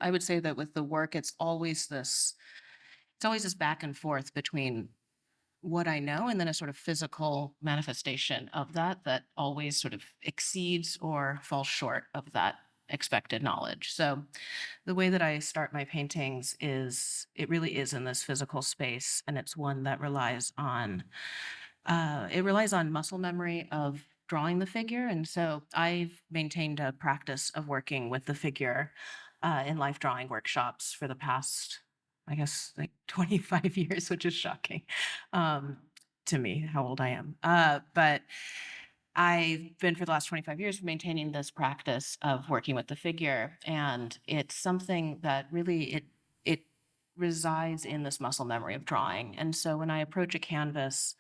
I would say that with the work, it's always this back and forth between what I know and then a sort of physical manifestation of that always sort of exceeds or falls short of that expected knowledge. So the way that I start my paintings is it really is in this physical space, and it's one that relies on muscle memory of drawing the figure. And so I've maintained a practice of working with the figure in life drawing workshops for the past, I guess, like 25 years, which is shocking um, to me, how old I am. But I've been for the last 25 years maintaining this practice of working with the figure. And it's something that really it resides in this muscle memory of drawing. And so when I approach a canvas,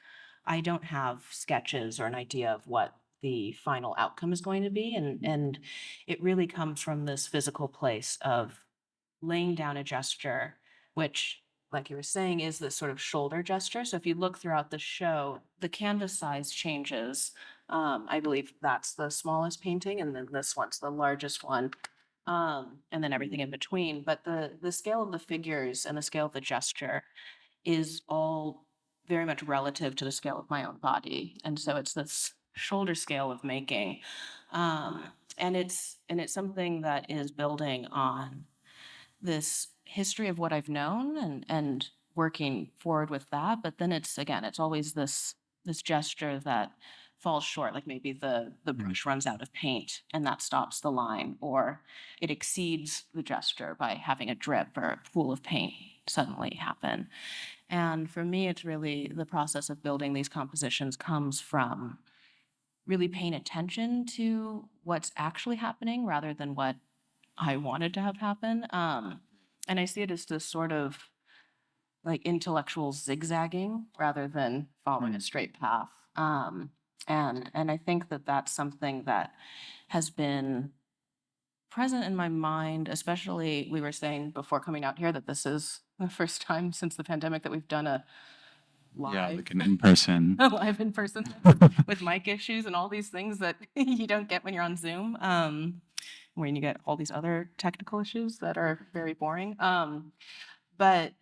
I don't have sketches or an idea of what the final outcome is going to be. And it really comes from this physical place of laying down a gesture, which, like you were saying, is this sort of shoulder gesture. So if you look throughout the show, the canvas size changes. I believe that's the smallest painting, and then this one's the largest one. And then everything in between. But the scale of the figures and the scale of the gesture is all very much relative to the scale of my own body. And so it's this shoulder scale of making. And it's something that is building on this history of what I've known and working forward with that. But then it's always this gesture that falls short, like maybe the brush runs out of paint and that stops the line, or it exceeds the gesture by having a drip or a pool of paint suddenly happen. And for me, it's really the process of building these compositions comes from really paying attention to what's actually happening rather than what I wanted to have happen. And I see it as this sort of like intellectual zigzagging rather than following a straight path. And I think that that's something that has been present in my mind, especially we were saying before coming out here that this is the first time since the pandemic that we've done a Yeah, live like an in-person. live in person with mic issues and all these things that you don't get when you're on Zoom. When you get all these other technical issues that are very boring. But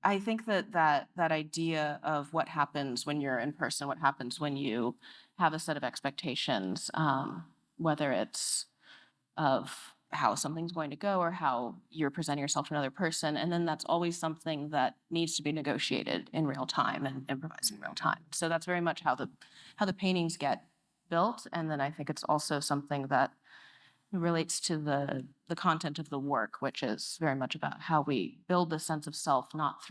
I think that idea of what happens when you're in person, what happens when you have a set of expectations, whether it's of how something's going to go or how you're presenting yourself to another person, and then that's always something that needs to be negotiated in real time and improvised in real time. So that's very much how the paintings get built, and then I think it's also something that relates to the content of the work, which is very much about how we build the sense of self, not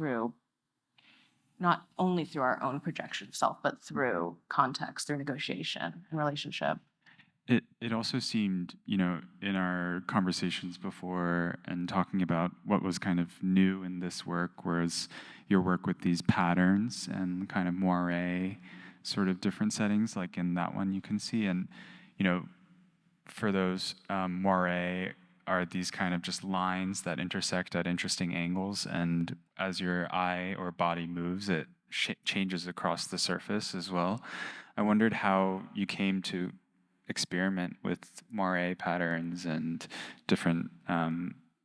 only through our own projection of self, but through context, through negotiation and relationship. It also seemed, in our conversations before and talking about what was kind of new in this work, whereas your work with these patterns and kind of moire sort of different settings, like in that one you can see. And, for those moire are these kind of just lines that intersect at interesting angles. And as your eye or body moves, it changes across the surface as well. I wondered how you came to experiment with moire patterns and different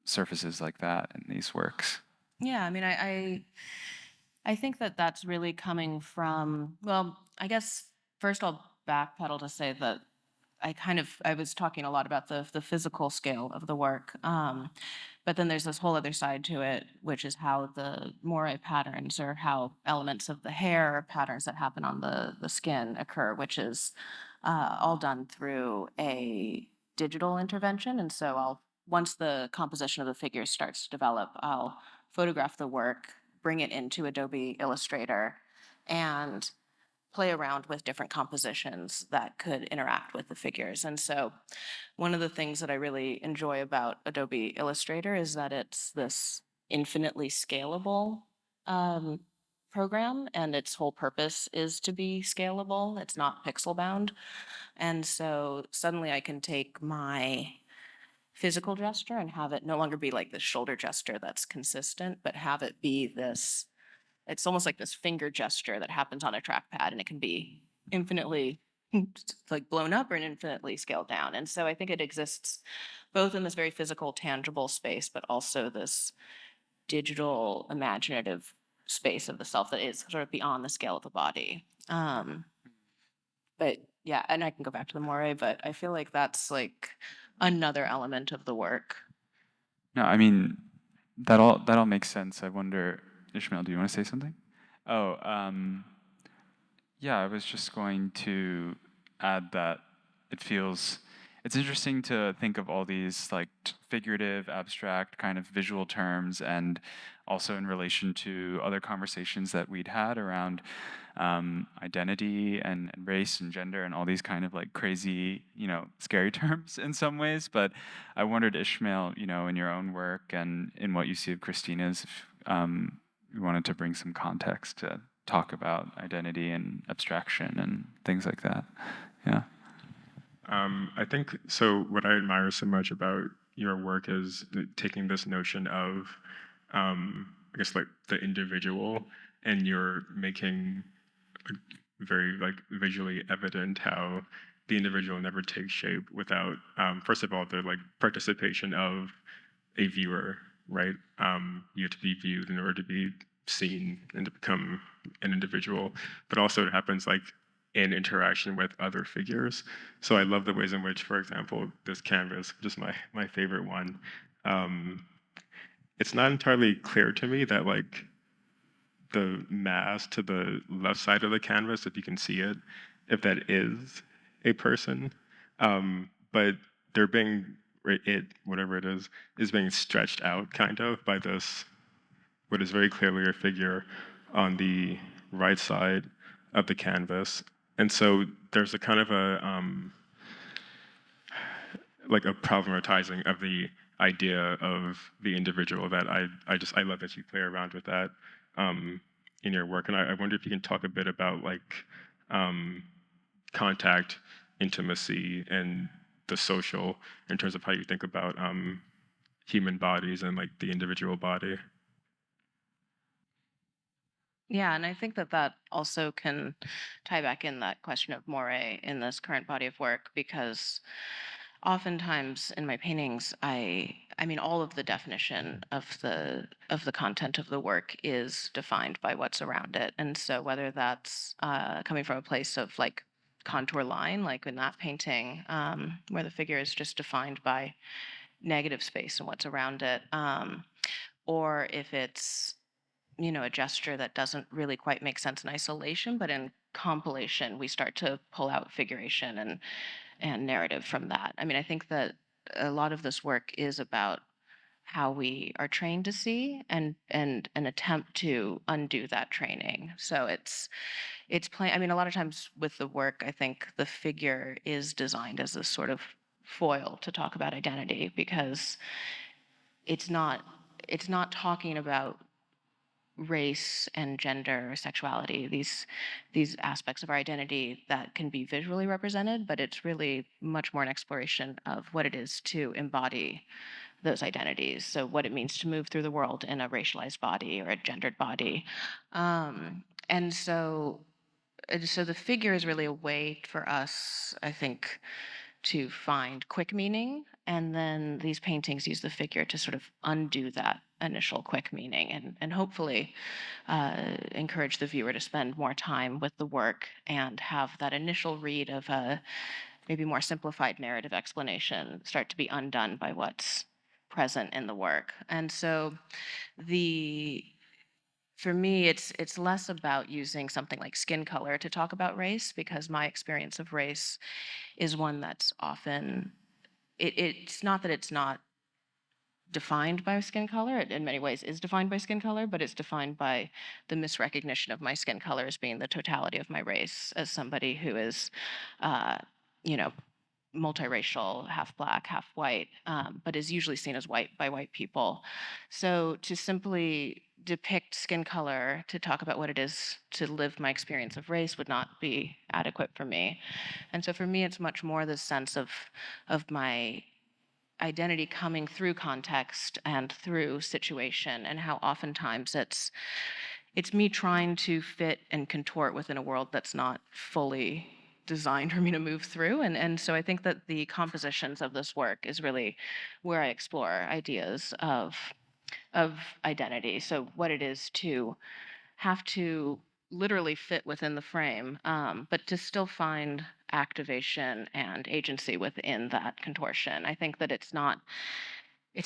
surfaces like that in these works. Yeah, I mean, I think that that's really coming from, well, I guess first I'll backpedal to say that I was talking a lot about the physical scale of the work, but then there's this whole other side to it, which is how the moire patterns or how elements of the hair or patterns that happen on the skin occur, which is all done through a digital intervention. And so once the composition of the figure starts to develop, I'll photograph the work, bring it into Adobe Illustrator, and play around with different compositions that could interact with the figures. And so one of the things that I really enjoy about Adobe Illustrator is that it's this infinitely scalable um, program, and its whole purpose is to be scalable. It's not pixel bound. And so suddenly I can take my physical gesture and have it no longer be like this shoulder gesture that's consistent, but have it be this, it's almost like this finger gesture that happens on a trackpad, and it can be infinitely like blown up or infinitely scaled down. And so I think it exists both in this very physical, tangible space, but also this digital, imaginative space of the self that is sort of beyond the scale of the body. But yeah, and I can go back to the moire, but I feel like that's like another element of the work. No, I mean that all makes sense. I wonder, Ishmael, do you want to say something? Oh, yeah, I was just going to add that it's interesting to think of all these like figurative, abstract kind of visual terms, and also in relation to other conversations that we'd had around identity and race and gender and all these kind of like crazy, scary terms in some ways. But I wondered, Ishmael, in your own work and in what you see of Christina's, if you wanted to bring some context to talk about identity and abstraction and things like that. Yeah. I think so. What I admire so much about your work is taking this notion of, I guess, like the individual, and you're making very like visually evident how the individual never takes shape without, first of all, the like participation of a viewer, right? You have to be viewed in order to be seen and to become an individual, but also it happens like in interaction with other figures. So I love the ways in which, for example, this canvas, which is my favorite one, it's not entirely clear to me that like the mass to the left side of the canvas, if you can see it, if that is a person, but they're being whatever it is being stretched out kind of by this what is very clearly a figure on the right side of the canvas. And so there's a kind of a like a problematizing of the idea of the individual that I love that you play around with that in your work. And I wonder if you can talk a bit about like contact, intimacy, and the social in terms of how you think about human bodies and like the individual body. Yeah, and I think that that also can tie back in that question of moire in this current body of work, because oftentimes in my paintings, I mean, all of the definition of the content of the work is defined by what's around it. And so whether that's coming from a place of like contour line, like in that painting, where the figure is just defined by negative space and what's around it, or if it's a gesture that doesn't really quite make sense in isolation, but in compilation, we start to pull out figuration and narrative from that. I mean, I think that a lot of this work is about how we are trained to see and an attempt to undo that training. So it's plain. I mean, a lot of times with the work, I think the figure is designed as a sort of foil to talk about identity, because it's not it's not talking about race and gender or sexuality, these aspects of our identity that can be visually represented, but it's really much more an exploration of what it is to embody those identities. So what it means to move through the world in a racialized body or a gendered body. And so the figure is really a way for us, I think, to find quick meaning. And then these paintings use the figure to sort of undo that initial quick meaning, and hopefully encourage the viewer to spend more time with the work and have that initial read of a maybe more simplified narrative explanation start to be undone by what's present in the work. And so the for me, it's less about using something like skin color to talk about race, because my experience of race is one that's often it's not that it's not defined by skin color. It in many ways is defined by skin color, but it's defined by the misrecognition of my skin color as being the totality of my race, as somebody who is, uh, you know, multiracial, half black, half white, but is usually seen as white by white people. So to simply depict skin color to talk about what it is to live my experience of race would not be adequate for me. And so for me, it's much more the sense of my identity coming through context and through situation, and how oftentimes it's me trying to fit and contort within a world that's not fully designed for me to move through. And so I think that the compositions of this work is really where I explore ideas of identity. So what it is to have to literally fit within the frame, but to still find activation and agency within that contortion. I think that it's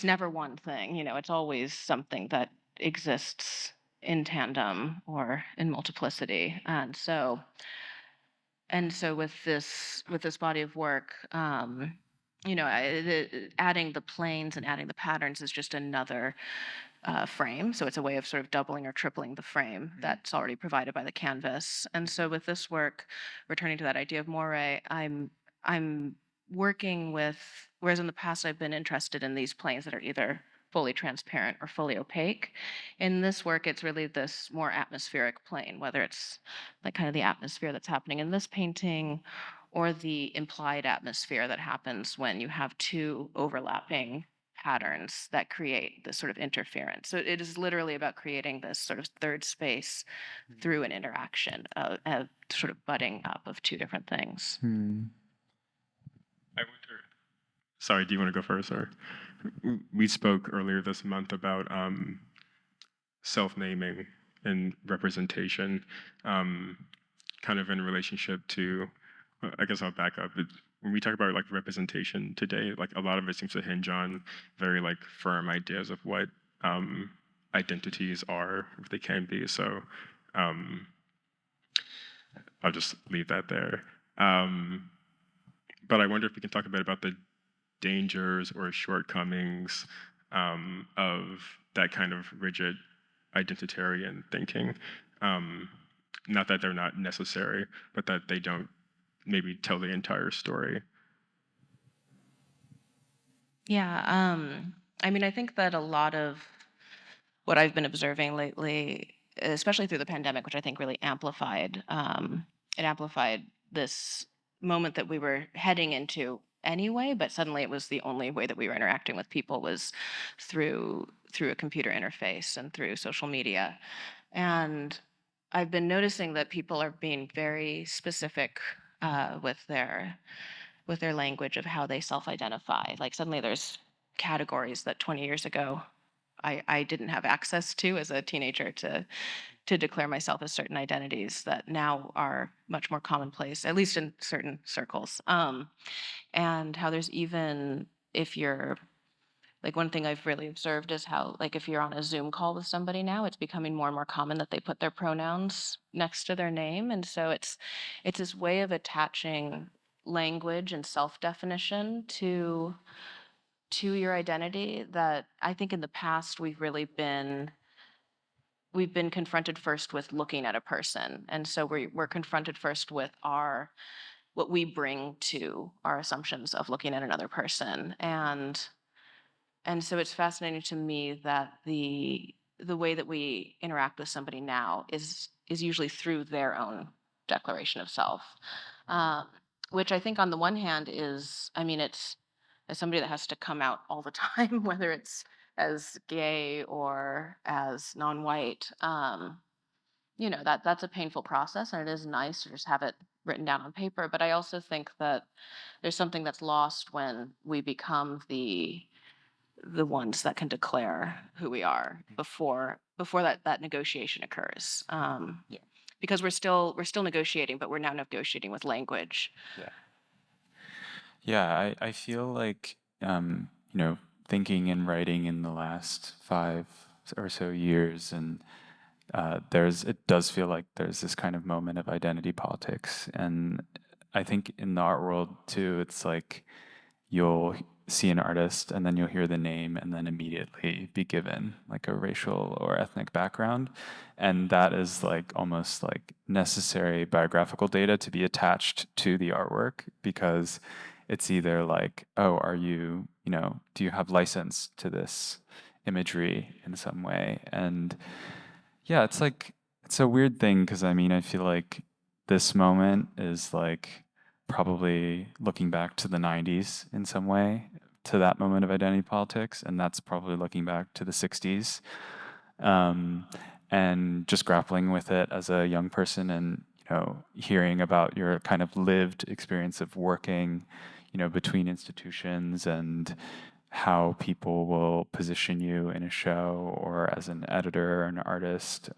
never one thing, it's always something that exists in tandem or in multiplicity. And so with this body of work, adding the planes and adding the patterns is just another frame. So it's a way of sort of doubling or tripling the frame that's already provided by the canvas. And so with this work, returning to that idea of moire, I'm working with, whereas in the past I've been interested in these planes that are either fully transparent or fully opaque. In this work, it's really this more atmospheric plane, whether it's like kind of the atmosphere that's happening in this painting or the implied atmosphere that happens when you have two overlapping patterns that create this sort of interference. So it is literally about creating this sort of third space through an interaction, a sort of butting up of two different things. I wonder. Sorry, do you want to go first? Or we spoke earlier this month about self-naming and representation, kind of in relationship to. I guess I'll back up. When we talk about like representation today, like a lot of it seems to hinge on very like firm ideas of what identities are, if they can be. So I'll just leave that there. But I wonder if we can talk a bit about the dangers or shortcomings of that kind of rigid identitarian thinking. Not that they're not necessary, but that they don't maybe tell the entire story. Yeah, I mean, I think that a lot of what I've been observing lately, especially through the pandemic, which I think really amplified this moment that we were heading into anyway, but suddenly it was the only way that we were interacting with people was through a computer interface and through social media. And I've been noticing that people are being very specific with their language of how they self-identify. Like suddenly there's categories that 20 years ago I didn't have access to as a teenager to declare myself as certain identities that now are much more commonplace, at least in certain circles. And how there's even, if you're, like one thing I've really observed is how, like if you're on a Zoom call with somebody now, it's becoming more and more common that they put their pronouns next to their name. And so it's this way of attaching language and self-definition to your identity that I think in the past we've been confronted first with looking at a person. And so we're confronted first with what we bring to our assumptions of looking at another person. And so it's fascinating to me that the way that we interact with somebody now is usually through their own declaration of self, which I think on the one hand is, I mean, it's as somebody that has to come out all the time, whether it's as gay or as non-white, that's a painful process, and it is nice to just have it written down on paper. But I also think that there's something that's lost when we become the ones that can declare who we are before that negotiation occurs. Because we're still negotiating, but we're now negotiating with language. Yeah, I feel like, thinking and writing in the last 5 or so years, and it does feel like there's this kind of moment of identity politics. And I think in the art world too, it's like you'll see an artist and then you'll hear the name and then immediately be given like a racial or ethnic background. And that is like almost like necessary biographical data to be attached to the artwork, because it's either like, oh, are you, do you have license to this imagery in some way? And yeah, it's like, it's a weird thing, because I mean, I feel like this moment is like probably looking back to the 90s in some way, to that moment of identity politics, and that's probably looking back to the 60s, and just grappling with it as a young person and hearing about your kind of lived experience of working, between institutions and how people will position you in a show or as an editor or an artist.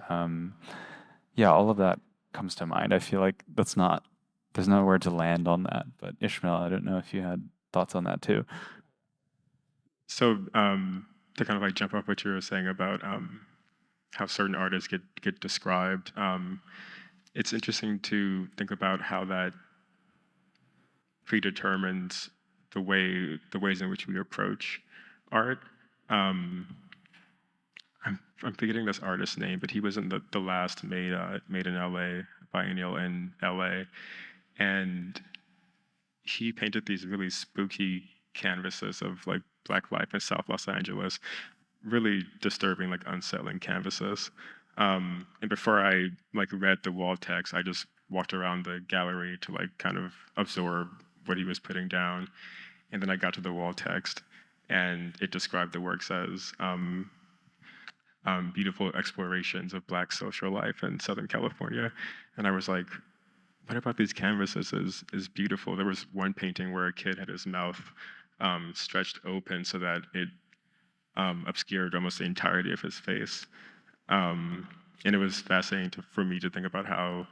Yeah, all of that comes to mind. I feel like there's nowhere to land on that. But Ishmael, I don't know if you had thoughts on that too. So to kind of like jump off what you were saying about how certain artists get described, it's interesting to think about how that predetermines the ways in which we approach art. I'm forgetting this artist's name, but he was in the last Made in LA biennial in LA, and he painted these really spooky canvases of like Black life in South Los Angeles, really disturbing, like unsettling canvases. And before I like read the wall text, I just walked around the gallery to like kind of absorb what he was putting down, and then I got to the wall text, and it described the works as beautiful explorations of Black social life in Southern California. And I was like, what about these canvases is beautiful? There was one painting where a kid had his mouth stretched open so that it obscured almost the entirety of his face. And it was fascinating for me to think about how,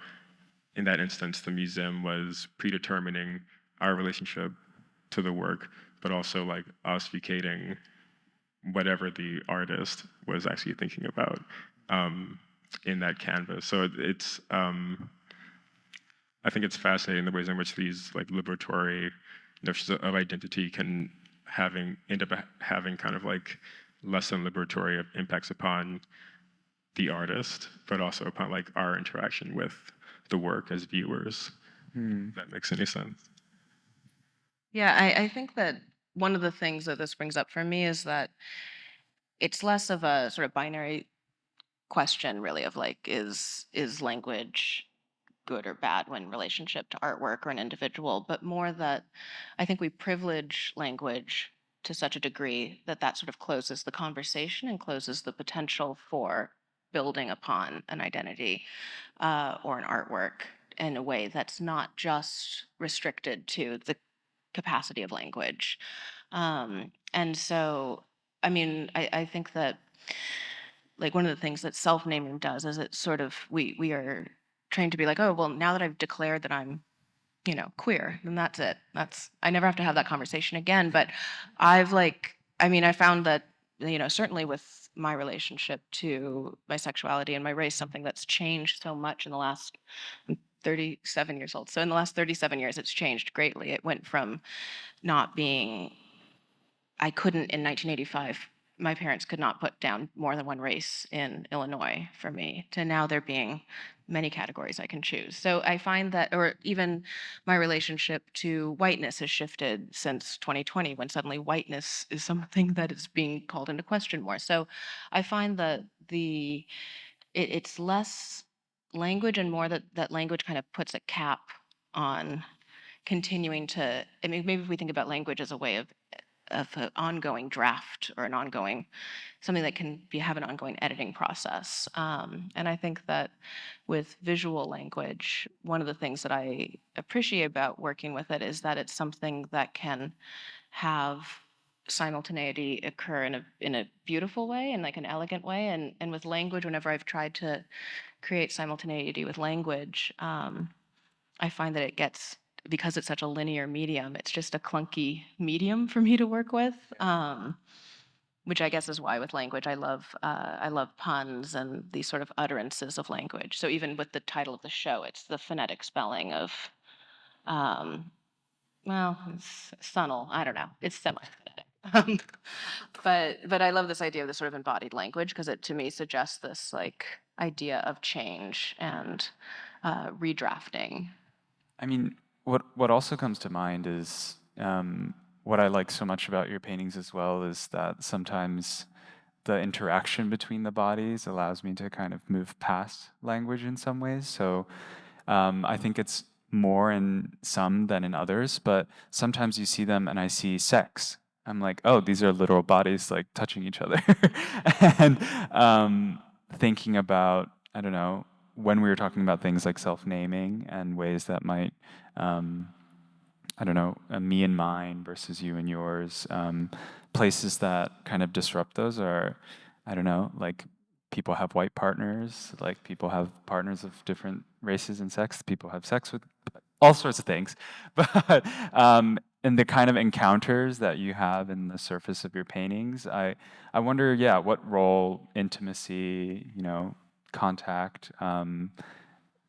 in that instance, the museum was predetermining our relationship to the work, but also like obfuscating whatever the artist was actually thinking about in that canvas. So it's I think it's fascinating the ways in which these like liberatory notions of identity can end up having kind of like less than liberatory impacts upon the artist, but also upon like our interaction with the work as viewers. If that makes any sense. Yeah, I think that one of the things that this brings up for me is that it's less of a sort of binary question, really, of like, is language good or bad when relationship to artwork or an individual, but more that I think we privilege language to such a degree that that sort of closes the conversation and closes the potential for building upon an identity or an artwork in a way that's not just restricted to the capacity of language. And so, I mean, I think that like one of the things that self-naming does is it sort of we are trained to be like, oh well, now that I've declared that I'm queer, then that's it. That's I never have to have that conversation again. But I've like I mean I found that certainly with my relationship to my sexuality and my race, something that's changed so much in the last I'm 37 years old. So in the last 37 years, it's changed greatly. It went from not being I couldn't in 1985. My parents could not put down more than one race in Illinois for me, to now there being many categories I can choose. So I find that, or even my relationship to whiteness has shifted since 2020, when suddenly whiteness is something that is being called into question more. So I find that it's less language and more that language kind of puts a cap on continuing to. I mean, maybe if we think about language as a way of an ongoing draft or an ongoing something that can have an ongoing editing process. And I think that with visual language, one of the things that I appreciate about working with it is that it's something that can have simultaneity occur in a beautiful way and like an elegant way. And with language, whenever I've tried to create simultaneity with language, I find that it gets because it's such a linear medium, it's just a clunky medium for me to work with. Which I guess is why with language I love puns and these sort of utterances of language. So even with the title of the show, it's the phonetic spelling of, well, it's subtle. I don't know. It's semi-phonetic. But I love this idea of this sort of embodied language because it to me suggests this like idea of change and redrafting. I mean, what also comes to mind is what I like so much about your paintings as well is that sometimes the interaction between the bodies allows me to kind of move past language in some ways. So I think it's more in some than in others, but sometimes you see them and I see sex. I'm like, oh, these are literal bodies like touching each other. And thinking about, I don't know, when we were talking about things like self-naming and ways that might, I don't know, me and mine versus you and yours, places that kind of disrupt those are, I don't know, like people have white partners, like people have partners of different races and sex, people have sex with all sorts of things. But in the kind of encounters that you have in the surface of your paintings, I wonder, yeah, what role intimacy, contact,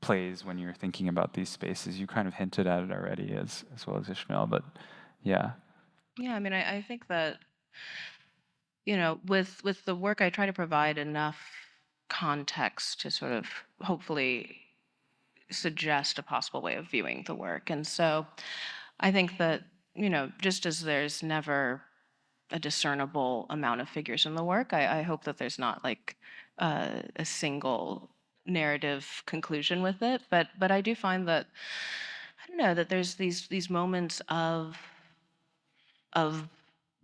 plays when you're thinking about these spaces. You kind of hinted at it already, as well as Ishmael, but yeah. Yeah, I mean, I think that, with the work, I try to provide enough context to sort of hopefully suggest a possible way of viewing the work. And so I think that, just as there's never a discernible amount of figures in the work, I hope that there's not like a single narrative conclusion with it. But I do find that, I don't know, that there's these moments of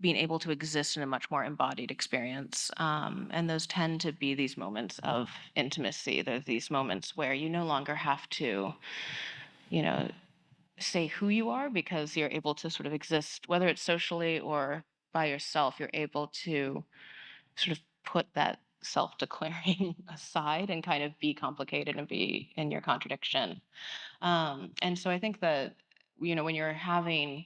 being able to exist in a much more embodied experience. And those tend to be these moments of intimacy. They're these moments where you no longer have to, you know, say who you are, because you're able to sort of exist, whether it's socially or by yourself, you're able to sort of put that self declaring aside and kind of be complicated and be in your contradiction. And so I think that, when you're having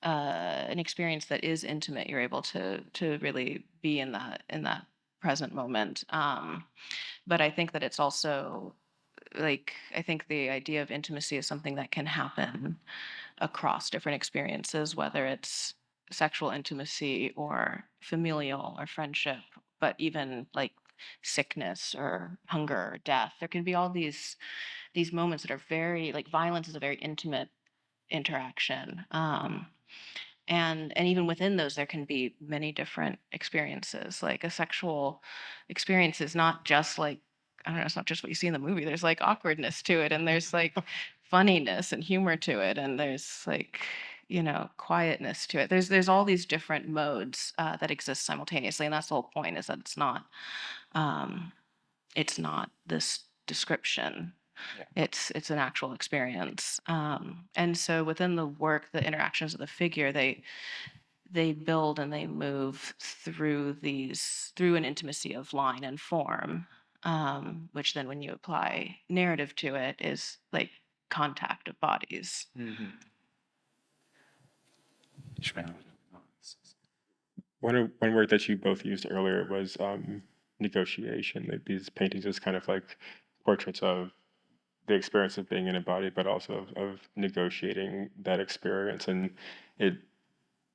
an experience that is intimate, you're able to really be in that present moment. But I think that it's also like, I think the idea of intimacy is something that can happen across different experiences, whether it's sexual intimacy or familial or friendship, but even like sickness or hunger or death. There can be all these moments that are very, like, violence is a very intimate interaction. And even within those, there can be many different experiences. Like a sexual experience is not just like, I don't know, it's not just what you see in the movie. There's like awkwardness to it, and there's like funniness and humor to it, and there's like, quietness to it. There's all these different modes that exist simultaneously, and that's the whole point, is that um, it's not this description. Yeah. It's an actual experience. And so within the work, the interactions of the figure, they build and they move through an intimacy of line and form, which then when you apply narrative to it is like contact of bodies. Mm-hmm. Ishmael. One word that you both used earlier was negotiation. Like these paintings is kind of like portraits of the experience of being in a body, but also of negotiating that experience. And it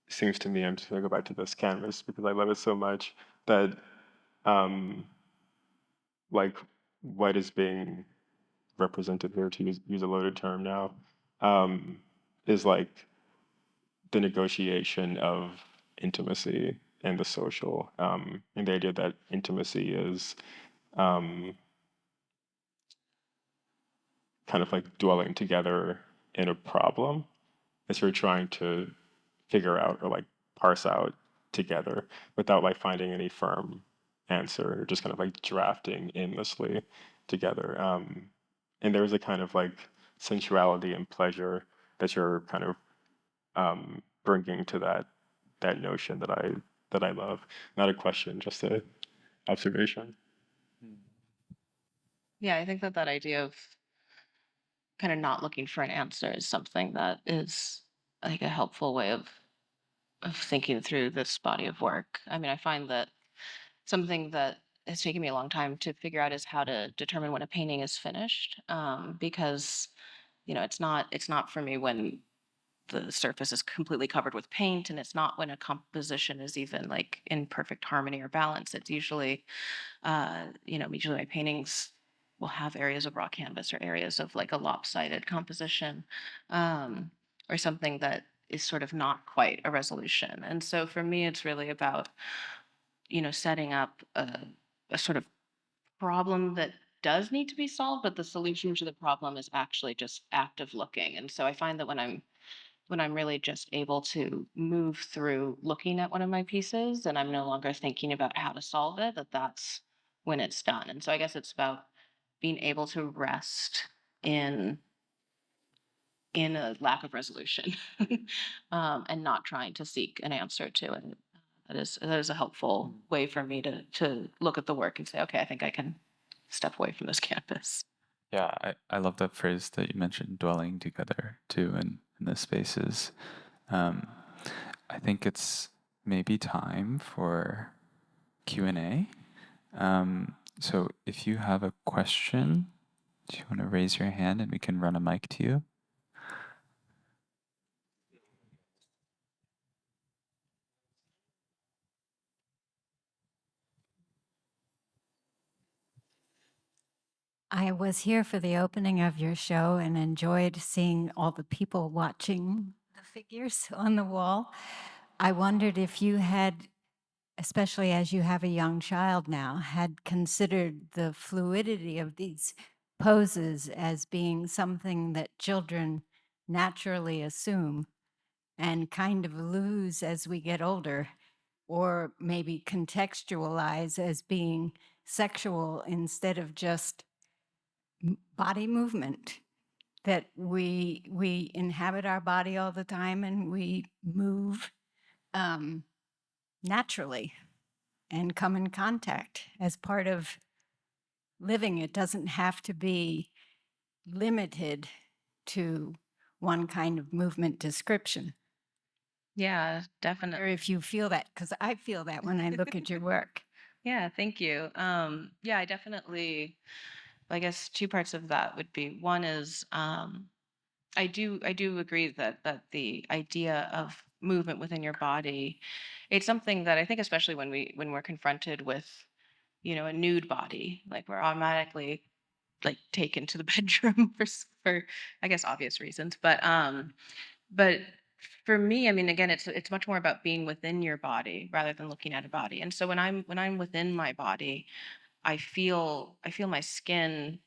seems to me, I'm just gonna go back to this canvas because I love it so much, that um, like what is being represented here, to use a loaded term now, um, is like the negotiation of intimacy and the social, and the idea that intimacy is um, kind of like dwelling together in a problem as you're trying to figure out or like parse out together without like finding any firm answer. You're just kind of like drafting aimlessly together. And there's a kind of like sensuality and pleasure that you're kind of bringing to that notion that I love. Not a question, just a observation. Yeah, I think that idea of kind of not looking for an answer is something that is like a helpful way of thinking through this body of work. I mean, I find that something that has taken me a long time to figure out is how to determine when a painting is finished, because it's not for me when the surface is completely covered with paint, and it's not when a composition is even like in perfect harmony or balance. It's usually my paintings will have areas of raw canvas or areas of like a lopsided composition, um, or something that is sort of not quite a resolution. And so for me, it's really about, setting up a sort of problem that does need to be solved, but the solution to the problem is actually just active looking. And so I find that when I'm really just able to move through looking at one of my pieces and I'm no longer thinking about how to solve it, that's when it's done. And so I guess it's about being able to rest in a lack of resolution, and not trying to seek an answer to it. That is a helpful way for me to look at the work and say, okay, I think I can step away from this canvas. Yeah, I love that phrase that you mentioned, dwelling together too, in the spaces. Um, I think it's maybe time for Q&A. So if you have a question, do you want to raise your hand and we can run a mic to you? I was here for the opening of your show and enjoyed seeing all the people watching the figures on the wall. I wondered if you had, especially as you have a young child now, had considered the fluidity of these poses as being something that children naturally assume and kind of lose as we get older, or maybe contextualize as being sexual instead of just body movement, that we inhabit our body all the time and we move naturally and come in contact as part of living. It doesn't have to be limited to one kind of movement description. Yeah, Or definitely. if you feel that, because I feel that when I look at your work. Yeah, thank you. Yeah, I definitely, I guess two parts of that would be, one is, I do agree that the idea of movement within your body, it's something that I think, especially when we're confronted with, a nude body, like we're automatically like taken to the bedroom for I guess obvious reasons. But for me, I mean, again, it's much more about being within your body rather than looking at a body. And so when I'm within my body, I feel my skin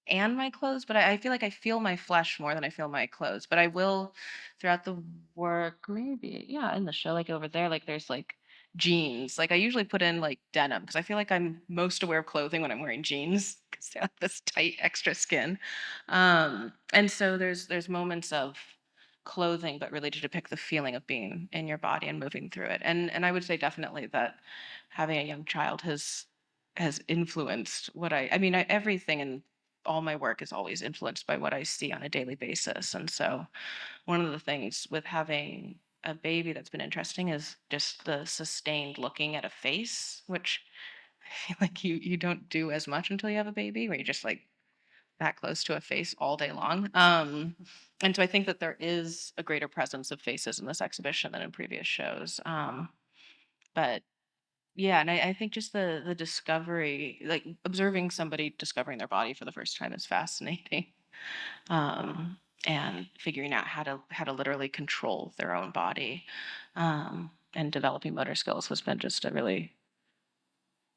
and my clothes, but I feel like I feel my flesh more than I feel my clothes. But I will throughout the work, maybe, yeah, in the show, like over there, like there's like jeans. Like I usually put in like denim because I feel like I'm most aware of clothing when I'm wearing jeans because they have this tight extra skin. And so there's moments of clothing, but really to depict the feeling of being in your body and moving through it. And I would say definitely that having a young child has influenced what I mean, everything in all my work is always influenced by what I see on a daily basis. And so one of the things with having a baby that's been interesting is just the sustained looking at a face, which I feel like you don't do as much until you have a baby, where you're just like that close to a face all day long. And so I think that there is a greater presence of faces in this exhibition than in previous shows. But yeah, and I think just the discovery, like observing somebody discovering their body for the first time is fascinating. Um, and figuring out how to literally control their own body, and developing motor skills has been just a really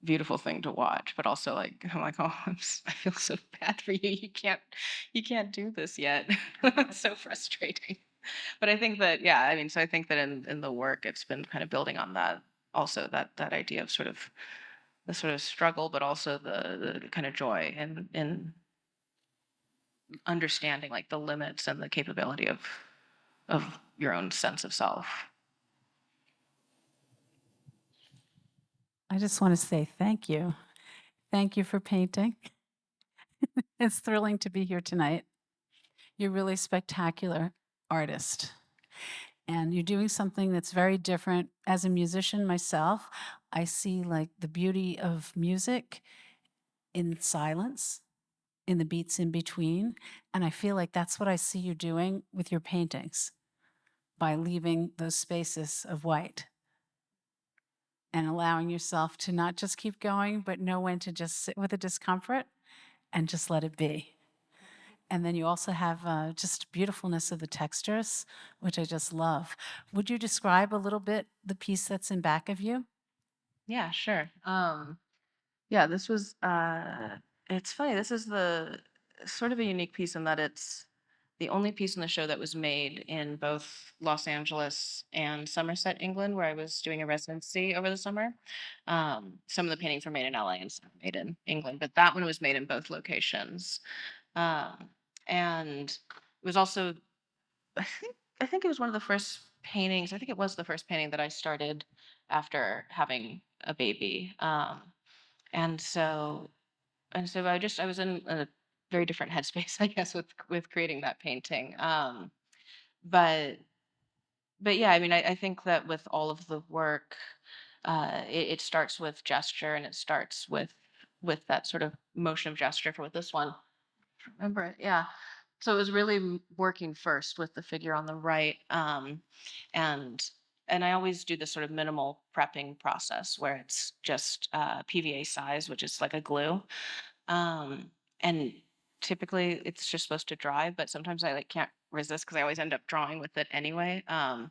beautiful thing to watch. But also, like, I'm like, oh, I feel so bad for you. You can't do this yet. It's so frustrating. But I think that, yeah, I mean, so I think that in the work, it's been kind of building on that, also that idea of sort of the sort of struggle, but also the kind of joy in understanding like the limits and the capability of your own sense of self. I just want to say thank you. Thank you for painting. It's thrilling to be here tonight. You're really spectacular artist. And you're doing something that's very different. As a musician myself, I see like the beauty of music in silence, in the beats in between. And I feel like that's what I see you doing with your paintings by leaving those spaces of white and allowing yourself to not just keep going, but know when to just sit with the discomfort and just let it be. And then you also have just beautifulness of the textures, which I just love. Would you describe a little bit the piece that's in back of you? Yeah, sure. Yeah, this was it's funny. This is the sort of a unique piece in that the only piece in the show that was made in both Los Angeles and Somerset, England, where I was doing a residency over the summer. Some of the paintings were made in LA and some made in England, but that one was made in both locations. Um, and it was also, I think it was one of the first paintings. I think it was the first painting that I started after having a baby. And so I was in a very different headspace, I guess, with creating that painting. But but yeah, I mean, I think that with all of the work, it starts with gesture, and it starts with that sort of motion of gesture for with this one. Remember it, yeah. So it was really working first with the figure on the right, and I always do this sort of minimal prepping process where it's just PVA size, which is like a glue, and typically it's just supposed to dry, but sometimes I like can't resist because I always end up drawing with it anyway. And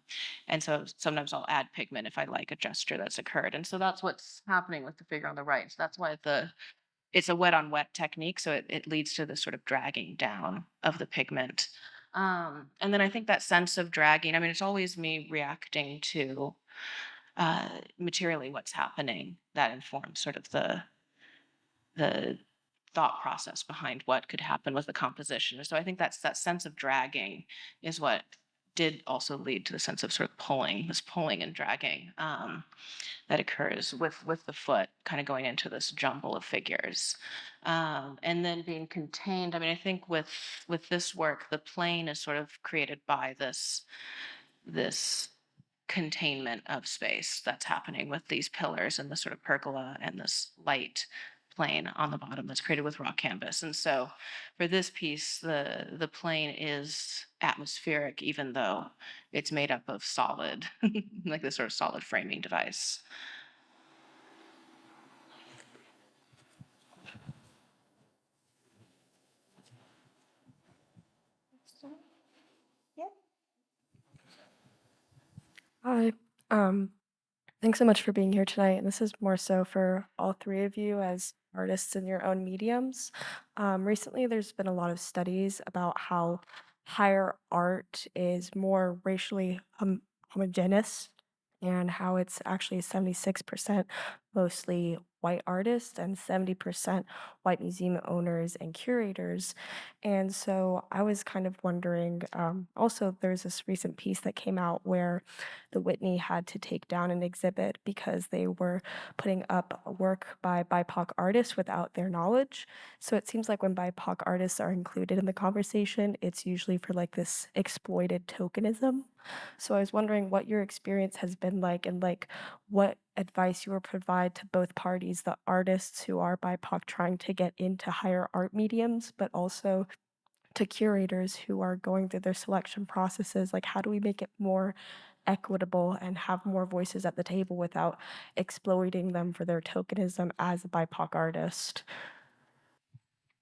so sometimes I'll add pigment if I like a gesture that's occurred. And so that's what's happening with the figure on the right. So that's why it's a wet on wet technique. So it leads to this sort of dragging down of the pigment. And then I think that sense of dragging, I mean, it's always me reacting to materially what's happening that informs sort of the thought process behind what could happen with the composition. So I think that's that sense of dragging is what did also lead to the sense of sort of pulling, this pulling and dragging that occurs with the foot kind of going into this jumble of figures. And then being contained. I mean, I think with this work, the plane is sort of created by this containment of space that's happening with these pillars and the sort of pergola and this light plane on the bottom that's created with rock canvas. And so for this piece, the plane is atmospheric, even though it's made up of solid, like this sort of solid framing device. Yeah. Hi. Um, Thanks so much for being here tonight. And this is more so for all three of you as artists in your own mediums. Recently, there's been a lot of studies about how higher art is more racially homogeneous and how it's actually 76% mostly white artists and 70% white museum owners and curators. And so I was kind of wondering, also, there's this recent piece that came out where the Whitney had to take down an exhibit because they were putting up a work by BIPOC artists without their knowledge. So it seems like when BIPOC artists are included in the conversation, it's usually for like this exploited tokenism. So I was wondering what your experience has been like and like what advice you would provide to both parties, the artists who are BIPOC trying to get into higher art mediums, but also to curators who are going through their selection processes. Like, how do we make it more equitable and have more voices at the table without exploiting them for their tokenism as a BIPOC artist?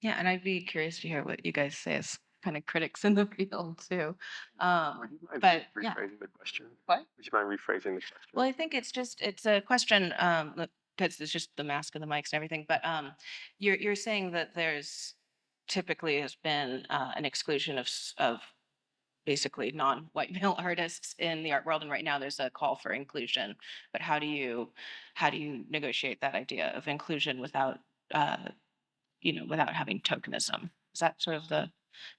Yeah, and I'd be curious to hear what you guys say as kind of critics in the field too. Would you mind But yeah, rephrasing the question? what? Would you mind rephrasing the question? Well, I think it's a question because it's just the mask and the mics and everything. But you're saying that there's typically has been an exclusion of basically non-white male artists in the art world, and right now there's a call for inclusion. But how do you negotiate that idea of inclusion without uh, without having tokenism? Is that sort of the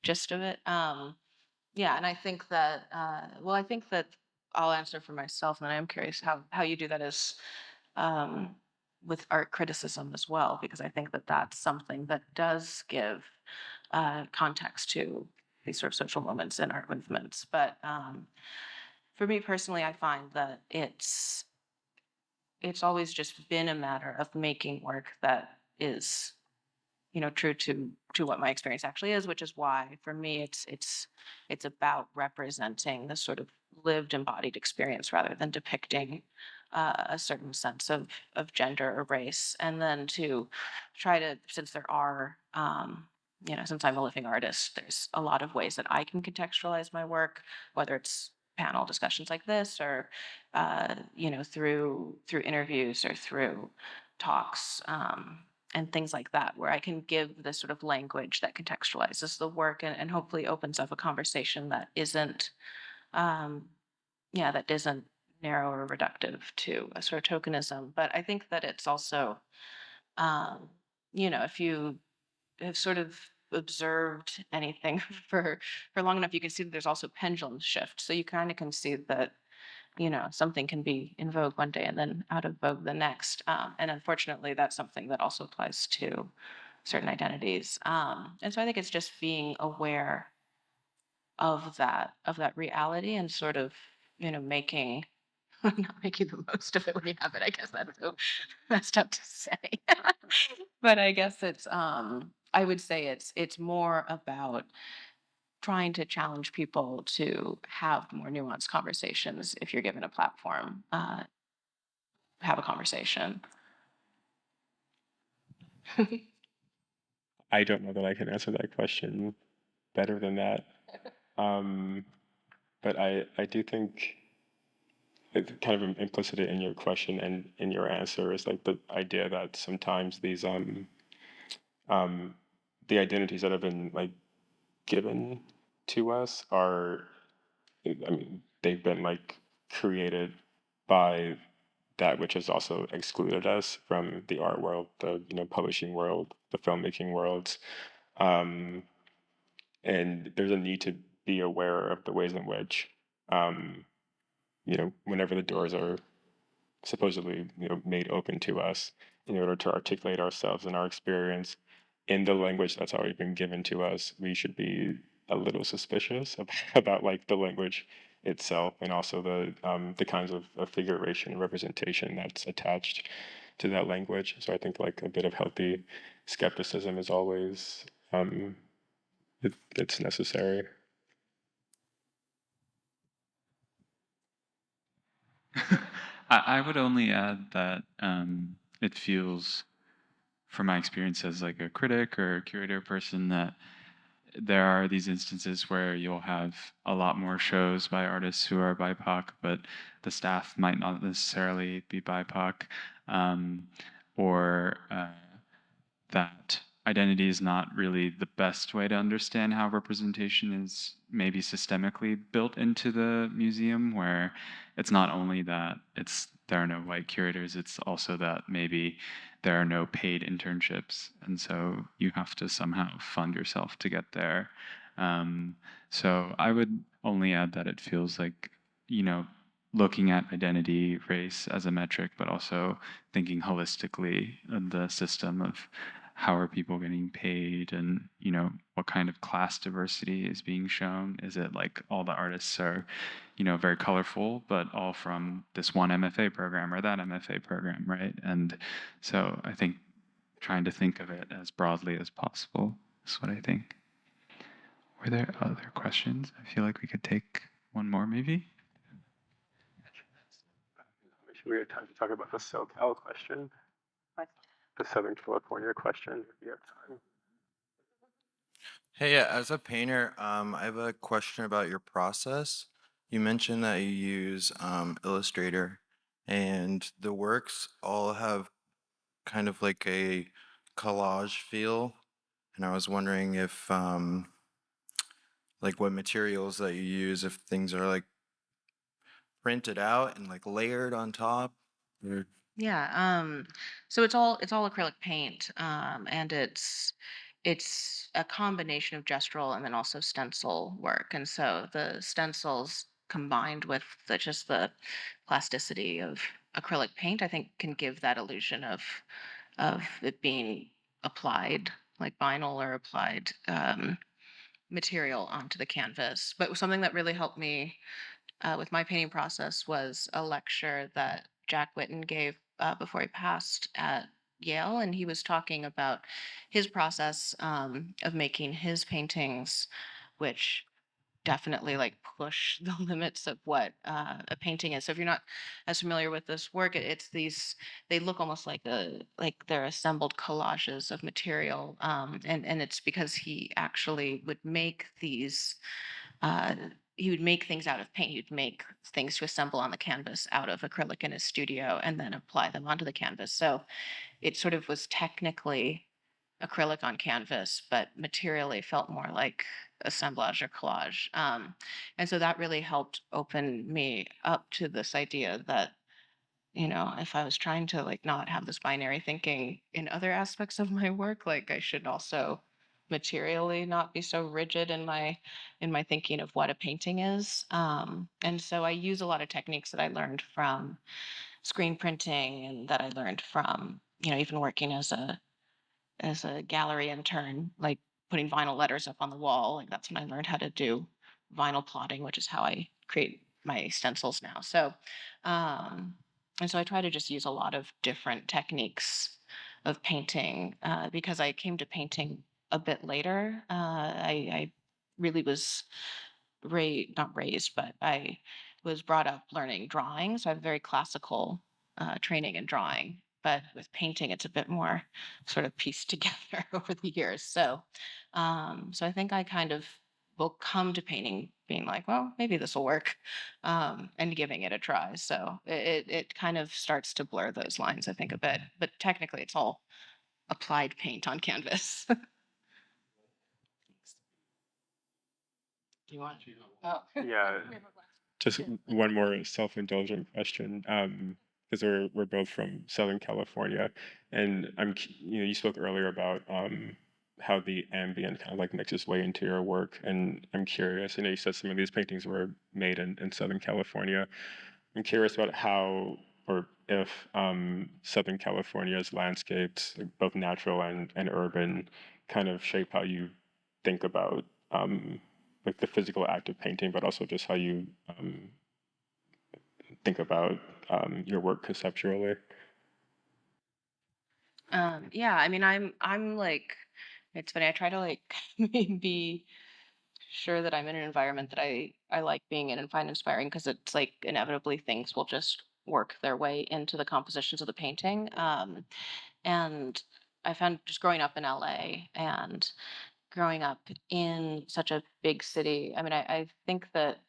gist of it? Yeah, and I think that well, I think that I'll answer for myself, and then I'm curious how you do that is um, with art criticism as well, because I think that that's something that does give context to these sort of social moments in art movements. But for me personally, I find that it's always just been a matter of making work that is true to what my experience actually is, which is why for me it's about representing the sort of lived embodied experience rather than depicting a certain sense of gender or race, and then to try to, since there are since I'm a living artist, there's a lot of ways that I can contextualize my work, whether it's panel discussions like this or through interviews or through talks, and things like that, where I can give this sort of language that contextualizes the work and hopefully opens up a conversation that isn't, um, yeah, that isn't narrow or reductive to a sort of tokenism. But I think that it's also, um, if you have sort of observed anything for long enough, you can see that there's also pendulum shift. So you kind of can see that something can be in vogue one day and then out of vogue the next. And unfortunately, that's something that also applies to certain identities. And so I think it's just being aware of that reality and sort of, making not making the most of it when you have it. I guess that's so messed up to say. But I guess I would say it's more about trying to challenge people to have more nuanced conversations if you're given a platform, have a conversation. I don't know that I can answer that question better than that. Um, but I do think it kind of implicit in your question and in your answer is like the idea that sometimes these um the identities that have been like given to us are, I mean, they've been like created by that which has also excluded us from the art world, the publishing world, the filmmaking worlds. Um, and there's a need to be aware of the ways in which, um, whenever the doors are supposedly made open to us in order to articulate ourselves and our experience in the language that's already been given to us, we should be a little suspicious about like the language itself and also the kinds of figuration and representation that's attached to that language. So I think like a bit of healthy skepticism is always it's necessary. I would only add that it feels, from my experience as like a critic or a curator person, that there are these instances where you'll have a lot more shows by artists who are BIPOC, but the staff might not necessarily be BIPOC, or that identity is not really the best way to understand how representation is maybe systemically built into the museum, where it's not only that there are no white curators, it's also that maybe there are no paid internships, and so you have to somehow fund yourself to get there. So I would only add that it feels like, looking at identity, race as a metric, but also thinking holistically of the system of how are people getting paid, and what kind of class diversity is being shown. Is it like all the artists are very colorful, but all from this one MFA program or that MFA program, right? And so I think trying to think of it as broadly as possible is what I think. Were there other questions? I feel like we could take one more maybe. Make sure we have time to talk about the SoCal question, the Southern California question, if you have time. Hey, yeah, as a painter, I have a question about your process. You mentioned that you use Illustrator, and the works all have kind of like a collage feel. And I was wondering if, like, what materials that you use, if things are like printed out and like layered on top. Or... Yeah. So it's all acrylic paint, and it's a combination of gestural and then also stencil work. And so the stencils combined with just the plasticity of acrylic paint, I think, can give that illusion of it being applied like vinyl or applied material onto the canvas. But something that really helped me with my painting process was a lecture that Jack Whitten gave before he passed at Yale, and he was talking about his process of making his paintings, which definitely like push the limits of what a painting is. So if you're not as familiar with this work, it's these, they look almost like they're assembled collages of material, and it's because he actually would make these he would make things out of paint. He'd make things to assemble on the canvas out of acrylic in his studio and then apply them onto the canvas. So it sort of was technically acrylic on canvas, but materially felt more like assemblage or collage. And so that really helped open me up to this idea that, if I was trying to like not have this binary thinking in other aspects of my work, like I should also materially not be so rigid in my thinking of what a painting is. And so I use a lot of techniques that I learned from screen printing and that I learned from, even working as a gallery intern, like putting vinyl letters up on the wall. Like that's when I learned how to do vinyl plotting, which is how I create my stencils now. Um, and so I try to just use a lot of different techniques of painting because I came to painting a bit later. I really was not raised, but I was brought up learning drawing. So I have very classical training in drawing. But with painting, it's a bit more sort of pieced together over the years. So I think I kind of will come to painting being like, well, maybe this will work, and giving it a try. So it kind of starts to blur those lines, I think, a bit. But technically, it's all applied paint on canvas. Do you want? Oh, Yeah. Just one more self-indulgent question, because we're both from Southern California, and you spoke earlier about how the ambient kind of like makes its way into your work, and I'm curious. I know you said some of these paintings were made in Southern California. I'm curious about how or if Southern California's landscapes, like both natural and urban, kind of shape how you think about like the physical act of painting, but also just how you think about your work conceptually. Yeah, I mean, I'm like, it's funny. I try to like be sure that I'm in an environment that I like being in and find inspiring because it's like inevitably things will just work their way into the compositions of the painting. And I found just growing up in LA and growing up in such a big city. I mean, I think that I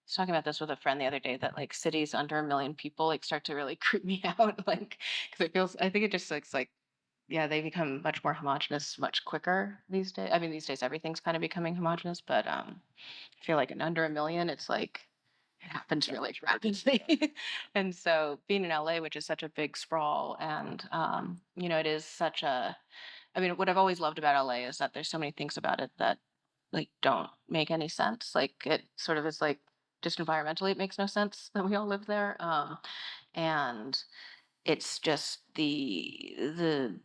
was talking about this with a friend the other day that like cities under 1 million people like start to really creep me out, like because I think it just looks like yeah, they become much more homogenous much quicker these days. I mean, these days everything's kind of becoming homogenous, but I feel like in under 1 million, it's like it happens really rapidly. And so being in LA, which is such a big sprawl, and it is such a. I mean, what I've always loved about LA is that there's so many things about it that like don't make any sense. Like it sort of is like just environmentally, it makes no sense that we all live there. And it's just the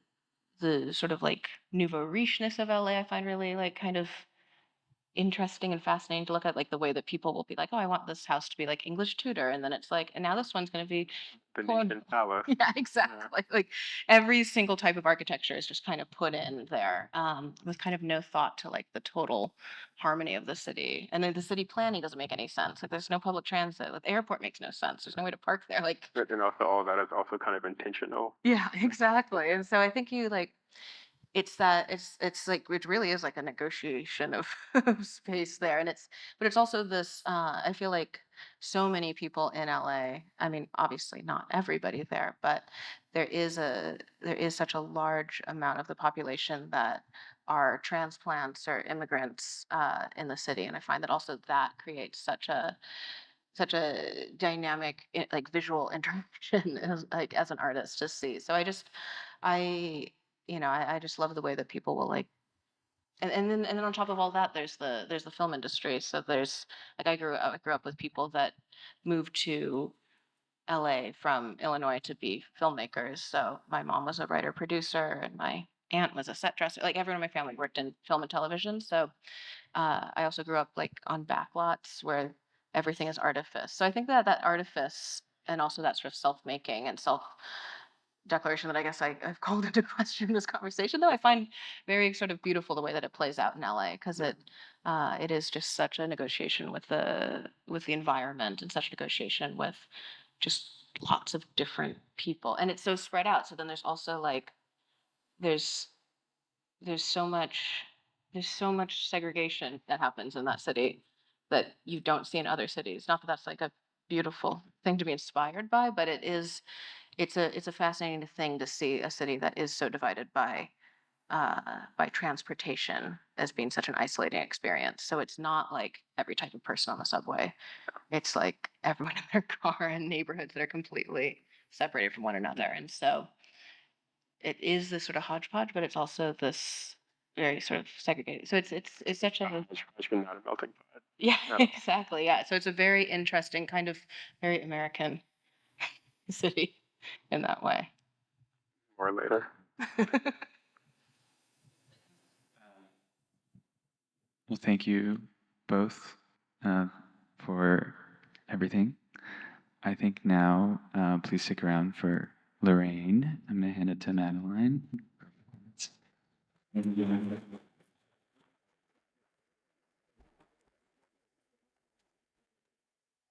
sort of like nouveau riche-ness of LA I find really like kind of interesting and fascinating to look at, like the way that people will be like, oh, I want this house to be like English Tudor, and then it's like, and now this one's going to be Venetian Palace. yeah, Yeah. exactly. Like every single type of architecture is just kind of put in there, with kind of no thought to like the total harmony of the city. And then the city planning doesn't make any sense. Like there's no public transit. The airport makes no sense. There's no way to park there. Like But then also all that is also kind of intentional. yeah, exactly. And so I think you like it's like it really is like a negotiation of, of space there, and it's also this I feel like so many people in LA, I mean obviously not everybody there, but there is such a large amount of the population that are transplants or immigrants in the city, and I find that also that creates such a dynamic like visual interaction as like as an artist to see. So I I just love the way that people will like and then on top of all that there's the film industry. So there's like I grew up with people that moved to LA from Illinois to be filmmakers. So my mom was a writer producer and my aunt was a set dresser. Like everyone in my family worked in film and television. So I also grew up like on backlots where everything is artifice. So I think that that artifice and also that sort of self-making and self declaration that I guess I've called into question in this conversation, though I find very sort of beautiful the way that it plays out in LA because it is just such a negotiation with the environment and such a negotiation with just lots of different people, and it's so spread out. So then there's also like there's there's so much there's so much segregation that happens in that city that you don't see in other cities. Not that that's like a beautiful thing to be inspired by, but it's a fascinating thing to see a city that is so divided by transportation as being such an isolating experience. So it's not like every type of person on the subway. It's like everyone in their car and neighborhoods that are completely separated from one another. And so it is this sort of hodgepodge, but it's also this very sort of segregated. So it's such a Hodgepodge, but not a melting pot. yeah, No. exactly. Yeah. So it's a very interesting kind of very American city in that way. More later. Well, thank you both for everything. I think now, please stick around for Lorraine. I'm going to hand it to Madeline.